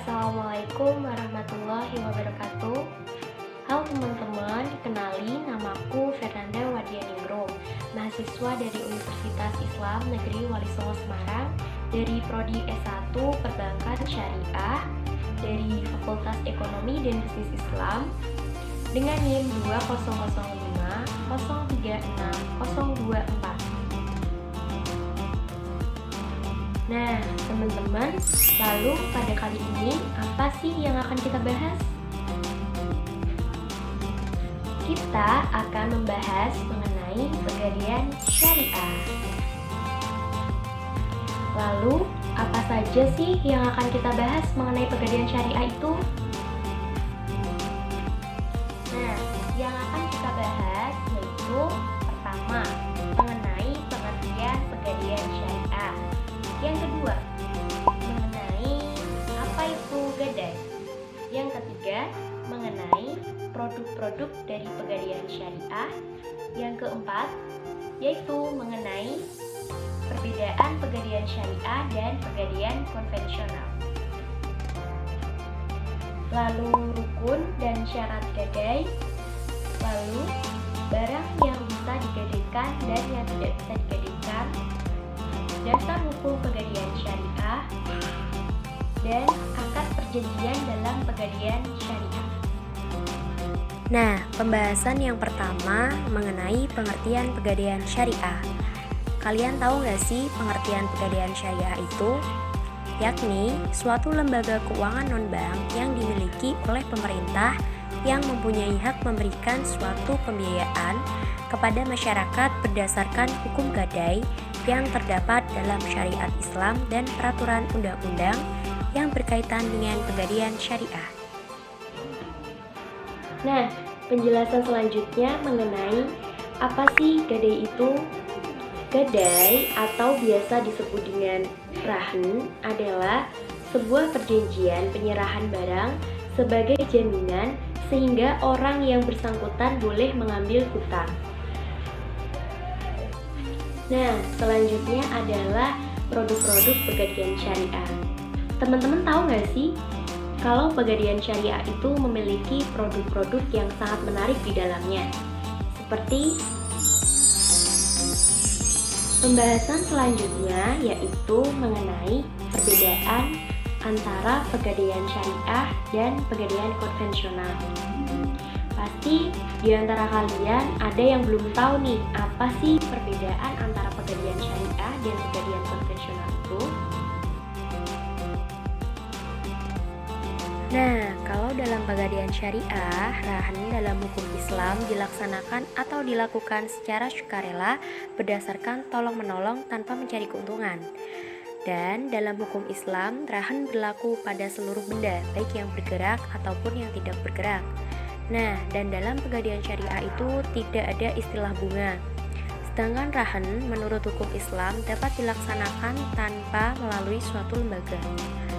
Assalamualaikum warahmatullahi wabarakatuh. Halo teman-teman, kenali namaku Fernanda Wadianingrum, mahasiswa dari Universitas Islam Negeri Wali Songo Semarang, dari Prodi S1 Perbankan Syariah, dari Fakultas Ekonomi dan Bisnis Islam, dengan NIM 2005036024024. Nah, teman-teman, lalu pada kali ini apa sih yang akan kita bahas? Kita akan membahas mengenai Pegadaian Syariah. Lalu, apa saja sih yang akan kita bahas mengenai Pegadaian Syariah itu? Nah, yang akan kita bahas yaitu pertama, mengenai pengertian Pegadaian Syariah. Yang kedua, mengenai apa itu gadai. Yang ketiga, mengenai produk-produk dari Pegadaian Syariah. Yang keempat, yaitu mengenai perbedaan Pegadaian Syariah dan Pegadaian konvensional. Lalu rukun dan syarat gadai. Lalu barang yang bisa digadaikan dan yang tidak bisa digadaikan, dasar hukum Pegadaian Syariah, dan akad perjanjian dalam Pegadaian Syariah. Nah, pembahasan yang pertama mengenai pengertian Pegadaian Syariah. Kalian tahu nggak sih pengertian Pegadaian Syariah itu? Yakni suatu lembaga keuangan non-bank yang dimiliki oleh pemerintah yang mempunyai hak memberikan suatu pembiayaan kepada masyarakat berdasarkan hukum gadai yang terdapat dalam syariat Islam dan peraturan undang-undang yang berkaitan dengan Pegadaian Syariah. Nah, penjelasan selanjutnya mengenai apa sih gadai itu? Gadai atau biasa disebut dengan rahn adalah sebuah perjanjian penyerahan barang sebagai jaminan sehingga orang yang bersangkutan boleh mengambil hutang. Nah, selanjutnya adalah produk-produk Pegadaian Syariah. Teman-teman tahu nggak sih kalau Pegadaian Syariah itu memiliki produk-produk yang sangat menarik di dalamnya? Seperti pembahasan selanjutnya yaitu mengenai perbedaan antara Pegadaian Syariah dan Pegadaian konvensional. Pasti di antara kalian ada yang belum tahu nih, apa sih perbedaan antara Pegadaian Syariah dan Pegadaian konvensional itu? Nah, kalau dalam Pegadaian Syariah, rahn dalam hukum Islam dilaksanakan atau dilakukan secara sukarela berdasarkan tolong-menolong tanpa mencari keuntungan. Dan dalam hukum Islam, rahn berlaku pada seluruh benda, baik yang bergerak ataupun yang tidak bergerak. Nah, dan dalam Pegadaian Syariah itu tidak ada istilah bunga. Sedangkan rahn menurut hukum Islam dapat dilaksanakan tanpa melalui suatu lembaga.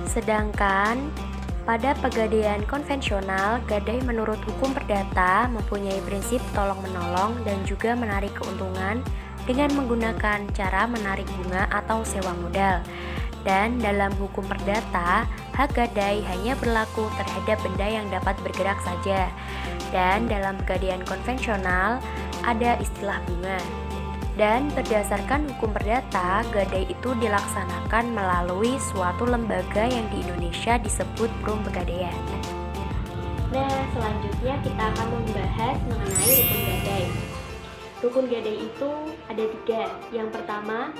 Sedangkan pada Pegadaian konvensional, gadai menurut hukum perdata mempunyai prinsip tolong-menolong dan juga menarik keuntungan dengan menggunakan cara menarik bunga atau sewa modal. Dan dalam hukum perdata, hak gadai hanya berlaku terhadap benda yang dapat bergerak saja. Dan dalam Pegadaian konvensional ada istilah bunga. Dan berdasarkan hukum perdata, gadai itu dilaksanakan melalui suatu lembaga yang di Indonesia disebut Perum Pegadaian. Nah, selanjutnya kita akan membahas mengenai rukun gadai. Rukun gadai itu ada 3. Yang pertama,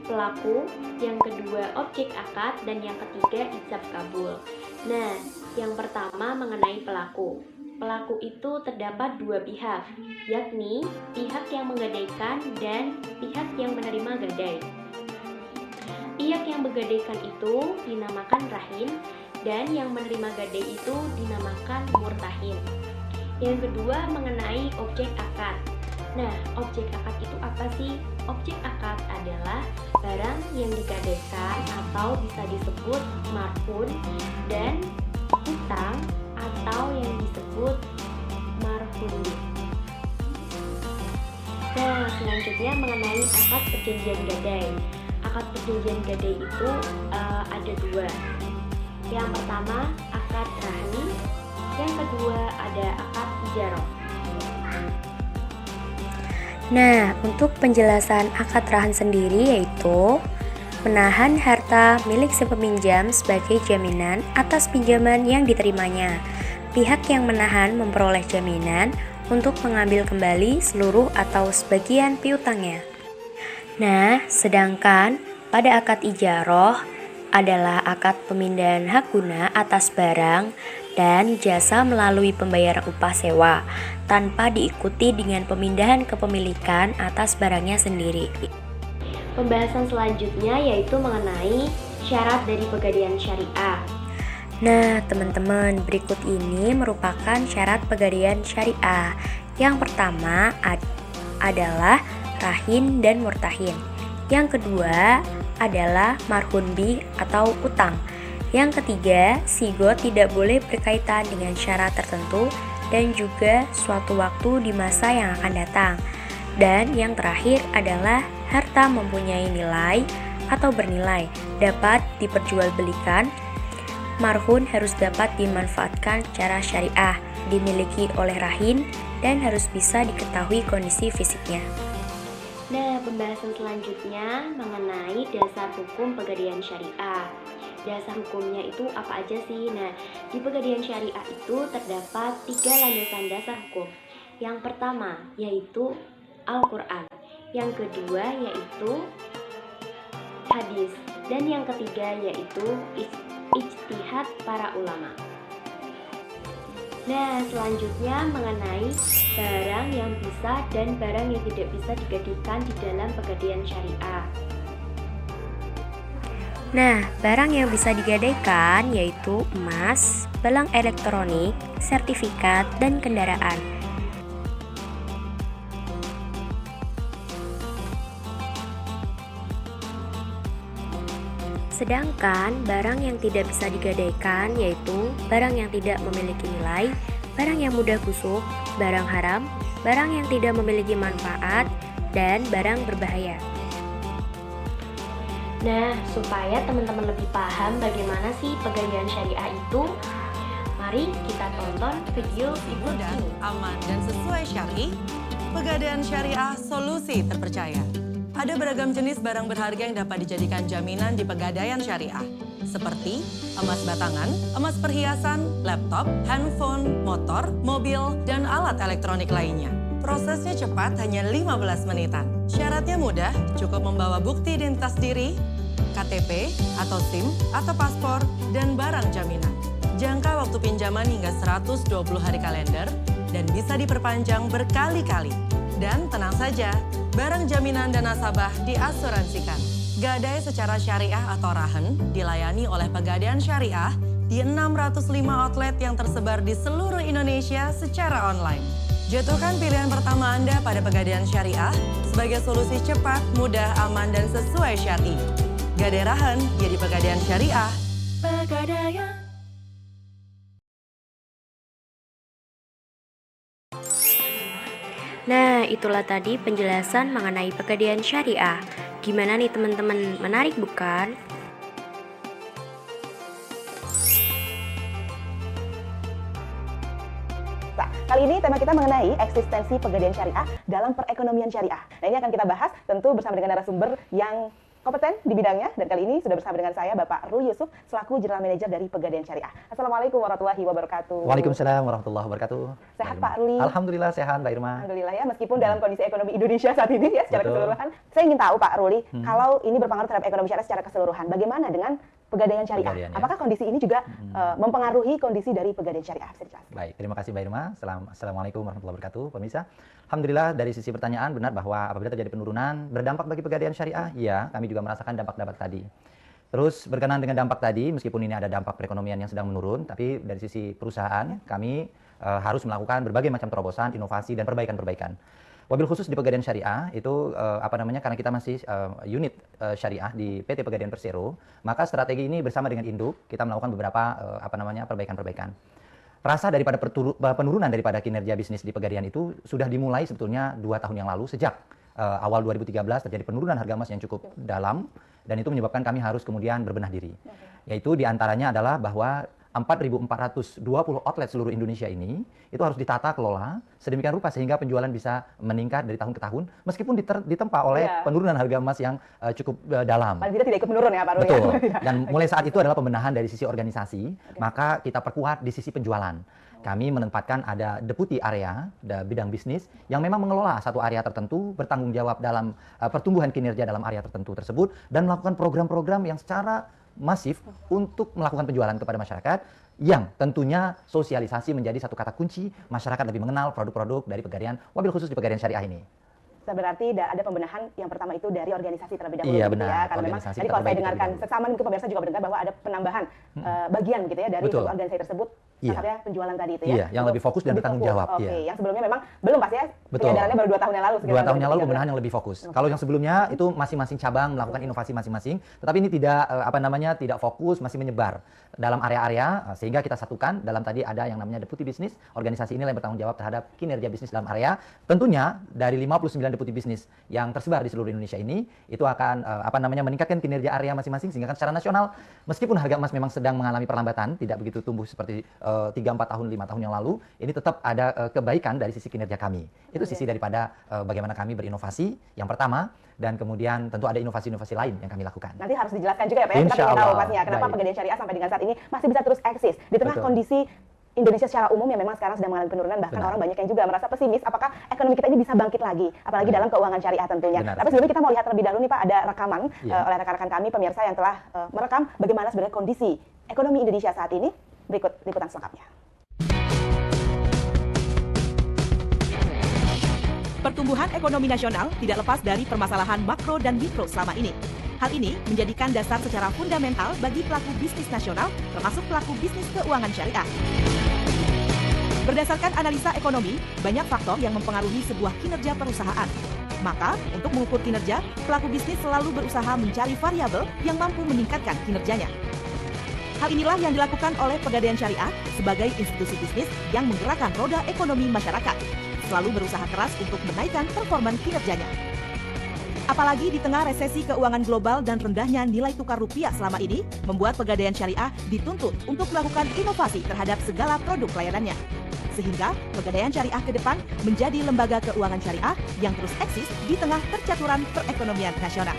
pelaku, yang kedua objek akad, dan yang ketiga ijab kabul. Nah, yang pertama mengenai pelaku. Pelaku itu terdapat 2 pihak, yakni pihak yang menggadaikan dan pihak yang menerima gadai. Pihak yang menggadaikan itu dinamakan rahin dan yang menerima gadai itu dinamakan murtahin. Yang kedua mengenai objek akad. Nah, objek akad itu apa sih? Objek akad adalah barang yang digadaikan atau bisa disebut marhun dan hutang atau yang disebut marhun. Nah, selanjutnya mengenai akad perjanjian gadai. Akad perjanjian gadai itu ada 2. Yang pertama akad rahmi, yang kedua ada akad ijarah. Nah, untuk penjelasan akad rahan sendiri yaitu menahan harta milik si peminjam sebagai jaminan atas pinjaman yang diterimanya. Pihak yang menahan memperoleh jaminan untuk mengambil kembali seluruh atau sebagian piutangnya. Nah, sedangkan pada akad ijarah adalah akad pemindahan hak guna atas barang dan jasa melalui pembayaran upah sewa tanpa diikuti dengan pemindahan kepemilikan atas barangnya sendiri. Pembahasan selanjutnya yaitu mengenai syarat dari pegadaian syariah. Nah, teman-teman, berikut ini merupakan syarat pegadaian syariah. Yang pertama adalah rahin dan murtahin. Yang kedua adalah marhun bih atau utang. Yang ketiga, sigot tidak boleh berkaitan dengan syarat tertentu dan juga suatu waktu di masa yang akan datang. Dan yang terakhir adalah harta mempunyai nilai atau bernilai dapat diperjualbelikan. Marhun harus dapat dimanfaatkan secara syariah, dimiliki oleh rahin, dan harus bisa diketahui kondisi fisiknya. Nah, pembahasan selanjutnya mengenai dasar hukum pegadaian syariah. Dasar hukumnya itu apa aja sih? Nah, di pegadaian syariah itu terdapat 3 landasan dasar hukum. Yang pertama yaitu Al-Quran, yang kedua yaitu hadis, dan yang ketiga yaitu ijtihad para ulama. Nah, selanjutnya mengenai barang yang bisa dan barang yang tidak bisa digadaikan di dalam pegadaian syariah. Nah, barang yang bisa digadaikan yaitu emas, barang elektronik, sertifikat, dan kendaraan. Sedangkan barang yang tidak bisa digadaikan yaitu barang yang tidak memiliki nilai, barang yang mudah busuk, barang haram, barang yang tidak memiliki manfaat, dan barang berbahaya. Nah, supaya teman-teman lebih paham bagaimana sih pegadaian syariah itu, mari kita tonton video Mudah, aman, dan sesuai syari, pegadaian syariah solusi terpercaya. Ada beragam jenis barang berharga yang dapat dijadikan jaminan di pegadaian syariah, seperti emas batangan, emas perhiasan, laptop, handphone, motor, mobil, dan alat elektronik lainnya. Prosesnya cepat, hanya 15 menitan. Syaratnya mudah, cukup membawa bukti identitas diri, KTP, atau SIM, atau paspor, dan barang jaminan. Jangka waktu pinjaman hingga 120 hari kalender, dan bisa diperpanjang berkali-kali. Dan tenang saja, barang jaminan dan nasabah diasuransikan. Gadai secara syariah atau rahen dilayani oleh Pegadaian Syariah di 605 outlet yang tersebar di seluruh Indonesia secara online. Jatuhkan pilihan pertama Anda pada Pegadaian Syariah sebagai solusi cepat, mudah, aman, dan sesuai syari. Gadai rahen jadi Pegadaian Syariah. Pegadaian. Nah, itulah tadi penjelasan mengenai pegadaian syariah. Gimana nih teman-teman, menarik bukan? Nah, kali ini tema kita mengenai eksistensi pegadaian syariah dalam perekonomian syariah. Nah, ini akan kita bahas tentu bersama dengan narasumber yang kompeten di bidangnya, dan kali ini sudah bersama dengan saya Bapak Ruli Yusuf selaku General Manager dari Pegadaian Syariah. Assalamualaikum warahmatullahi wabarakatuh. Waalaikumsalam warahmatullahi wabarakatuh. Sehat Pak Ruli? Alhamdulillah sehat Mbak Irma. Alhamdulillah ya, meskipun dalam kondisi ekonomi Indonesia saat ini ya secara keseluruhan. Saya ingin tahu Pak Ruli, kalau ini berpengaruh terhadap ekonomi syariah secara keseluruhan, bagaimana dengan pegadaian syariah? Pegadaian, ya. Apakah kondisi ini juga mempengaruhi kondisi dari pegadaian syariah? Bisa dijelaskan? Baik, terima kasih Mbak Irma. Assalamualaikum warahmatullahi wabarakatuh. Pemirsa, Alhamdulillah dari sisi pertanyaan benar bahwa apabila terjadi penurunan berdampak bagi pegadaian syariah, ya kami juga merasakan dampak-dampak tadi. Terus berkenaan dengan dampak tadi, meskipun ini ada dampak perekonomian yang sedang menurun, tapi dari sisi perusahaan kami harus melakukan berbagai macam terobosan, inovasi, dan perbaikan-perbaikan. Wabil khusus di Pegadaian Syariah itu karena kita masih unit syariah di PT Pegadaian Persero, maka strategi ini bersama dengan induk kita melakukan beberapa perbaikan-perbaikan. Rasa daripada penurunan daripada kinerja bisnis di Pegadaian itu sudah dimulai sebetulnya 2 tahun yang lalu sejak awal 2013 terjadi penurunan harga emas yang cukup dalam dan itu menyebabkan kami harus kemudian berbenah diri. Yaitu diantaranya adalah bahwa 4.420 outlet seluruh Indonesia ini itu harus ditata kelola sedemikian rupa sehingga penjualan bisa meningkat dari tahun ke tahun meskipun ditempa oleh penurunan harga emas yang cukup dalam. Paling tidak ikut menurun ya Pak Rul. Betul. Dan mulai saat itu adalah pembenahan dari sisi organisasi, maka kita perkuat di sisi penjualan. Kami menempatkan ada deputi area bidang bisnis yang memang mengelola satu area tertentu, bertanggung jawab dalam pertumbuhan kinerja dalam area tertentu tersebut dan melakukan program-program yang secara masif untuk melakukan penjualan kepada masyarakat yang tentunya sosialisasi menjadi satu kata kunci masyarakat lebih mengenal produk-produk dari Pegadaian, wabil khusus di Pegadaian Syariah ini. Berarti ada pembenahan yang pertama itu dari organisasi terlebih dahulu. Iya, gitu benar. ya. Karena memang tadi kalau saya dengarkan seksama mungkin pemirsa juga mendengar bahwa ada penambahan bagian gitu ya dari organisasi tersebut. Salah satunya penjualan tadi itu ya. Iya, yang lebih fokus dan bertanggung jawab. Oke, yang sebelumnya memang belum pasti ya. Betul. Penyadarannya baru 2 tahun yang lalu. 2 tahun yang lalu pembenahan yang lebih fokus. Kalau yang sebelumnya itu masing-masing cabang melakukan inovasi masing-masing, tetapi ini tidak tidak fokus, masih menyebar dalam area-area sehingga kita satukan dalam tadi ada yang namanya deputi bisnis. Organisasi ini yang bertanggung jawab terhadap kinerja bisnis dalam area. Tentunya dari 59 deputi bisnis yang tersebar di seluruh Indonesia ini itu akan meningkatkan kinerja area masing-masing sehingga kan secara nasional meskipun harga emas memang sedang mengalami perlambatan, tidak begitu tumbuh seperti 3, 4 tahun, 5 tahun yang lalu, ini tetap ada kebaikan dari sisi kinerja kami. Itu sisi daripada bagaimana kami berinovasi yang pertama dan kemudian tentu ada inovasi-inovasi lain yang kami lakukan. Nanti harus dijelaskan juga ya Pak ya, kita ingin tahu pastinya kenapa Pegadaian Syariah sampai dengan saat ini masih bisa terus eksis di tengah kondisi Indonesia secara umum yang memang sekarang sedang mengalami penurunan, bahkan orang banyak yang juga merasa pesimis apakah ekonomi kita ini bisa bangkit lagi, apalagi dalam keuangan syariah tentunya. Tapi sebelumnya kita mau lihat terlebih dahulu nih Pak, ada rekaman oleh rekan-rekan kami pemirsa yang telah merekam bagaimana sebenarnya kondisi ekonomi Indonesia saat ini. Berikut liputan selengkapnya. Pertumbuhan ekonomi nasional tidak lepas dari permasalahan makro dan mikro selama ini. Hal ini menjadikan dasar secara fundamental bagi pelaku bisnis nasional, termasuk pelaku bisnis keuangan syariah. Berdasarkan analisa ekonomi, banyak faktor yang mempengaruhi sebuah kinerja perusahaan. Maka, untuk mengukur kinerja, pelaku bisnis selalu berusaha mencari variabel yang mampu meningkatkan kinerjanya. Hal inilah yang dilakukan oleh Pegadaian Syariah sebagai institusi bisnis yang menggerakkan roda ekonomi masyarakat, selalu berusaha keras untuk menaikkan performa kinerjanya. Apalagi di tengah resesi keuangan global dan rendahnya nilai tukar rupiah selama ini, membuat Pegadaian Syariah dituntut untuk melakukan inovasi terhadap segala produk layanannya. Sehingga Pegadaian Syariah ke depan menjadi lembaga keuangan syariah yang terus eksis di tengah percaturan perekonomian nasional.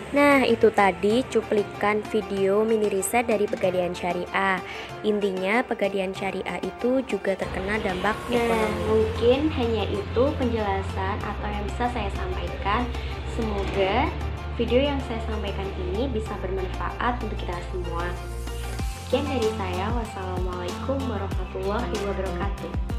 Nah, itu tadi cuplikan video mini riset dari Pegadaian Syariah. Intinya, Pegadaian Syariah itu juga terkena dampak ekonomi. Mungkin hanya itu penjelasan atau yang bisa saya sampaikan. Semoga video yang saya sampaikan ini bisa bermanfaat untuk kita semua. Sekian dari saya. Wassalamualaikum warahmatullahi wabarakatuh.